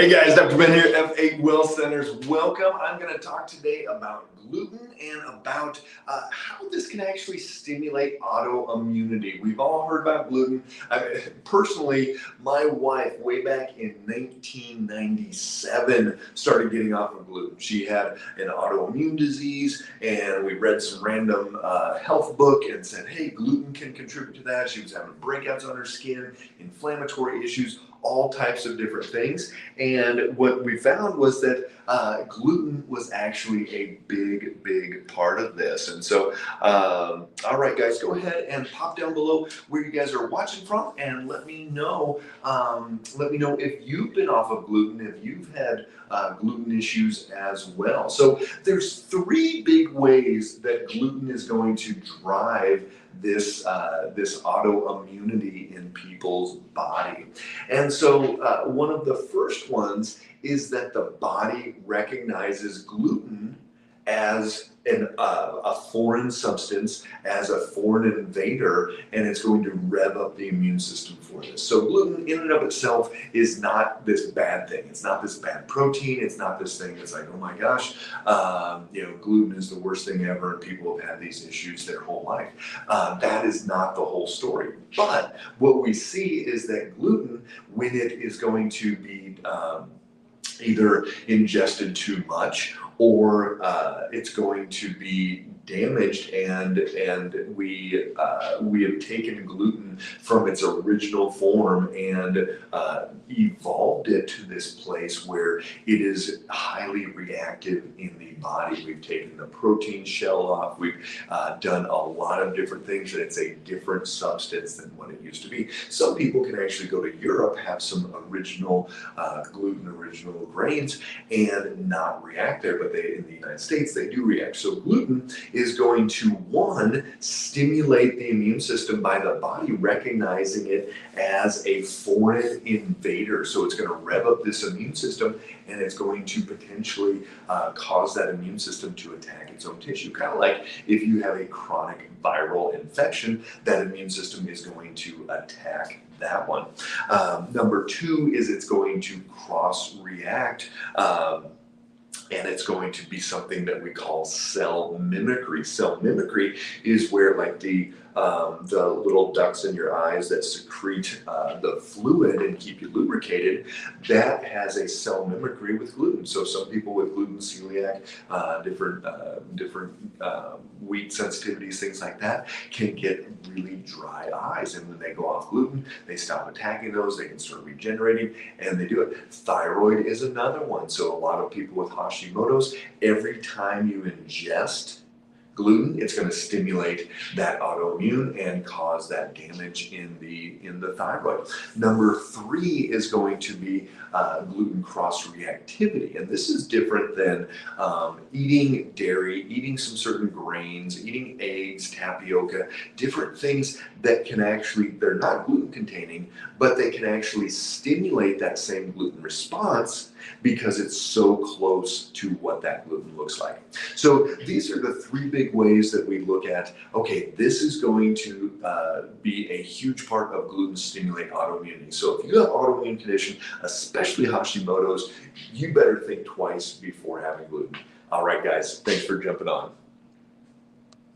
Hey guys, Dr. Ben here, F8 Well Centers. Welcome. I'm going to talk today about gluten and about how this can actually stimulate autoimmunity. We've all heard about gluten. Personally, my wife, way back in 1997, started getting off of gluten. She had an autoimmune disease, and we read some random health book and said, hey, gluten can contribute to that. She was having breakouts on her skin, inflammatory issues, all types of different things. And what we found was that gluten was actually a big part of this. And so, all right, guys, go ahead and pop down below where you guys are watching from, and let me know. If you've been off of gluten, if you've had gluten issues as well. So there's three big ways that gluten is going to drive this autoimmunity in people's body. And so one of the first ones is that the body recognizes gluten as a foreign substance, as a foreign invader, and it's going to rev up the immune system for this. So gluten in and of itself is not this bad thing. It's not this bad protein. It's not this thing that's like, oh my gosh, gluten is the worst thing ever, and people have had these issues their whole life. That is not the whole story. But what we see is that gluten, when it is going to be either ingested too much, or it's going to be damaged, and we have taken gluten from its original form and evolved it to this place where it is highly reactive in the body. We've taken the protein shell off. We've done a lot of different things, and it's a different substance than what it used to be. Some people can actually go to Europe, have some original gluten, original grains, and not react there, but in the United States, they do react. So gluten is going to, one, stimulate the immune system by the body recognizing it as a foreign invader. So it's going to rev up this immune system, and it's going to potentially cause that immune system to attack its own tissue. Kind of like if you have a chronic viral infection, that immune system is going to attack that one. Number two is it's going to cross-react, and it's going to be something that we call cell mimicry. Cell mimicry is where, like, the little ducts in your eyes that secrete the fluid and keep you lubricated, that has a cell mimicry with gluten. So some people with gluten, celiac, different wheat sensitivities, things like that, can get really dry eyes. And when they go off gluten, they stop attacking those, they can start regenerating, and they do it. Thyroid is another one. So a lot of people with Hashimoto's, every time you ingest gluten, it's going to stimulate that autoimmune and cause that damage in the thyroid. Number three is going to be gluten cross-reactivity, and this is different than eating dairy, eating some certain grains, eating eggs, tapioca, different things that can actually, they're not gluten containing, but they can actually stimulate that same gluten response because it's so close to what that gluten looks like. So these are the three big ways that we look at, okay, this is going to be a huge part of gluten stimulate autoimmunity. So if you have autoimmune condition, especially Hashimoto's, you better think twice before having gluten. All right, guys, thanks for jumping on.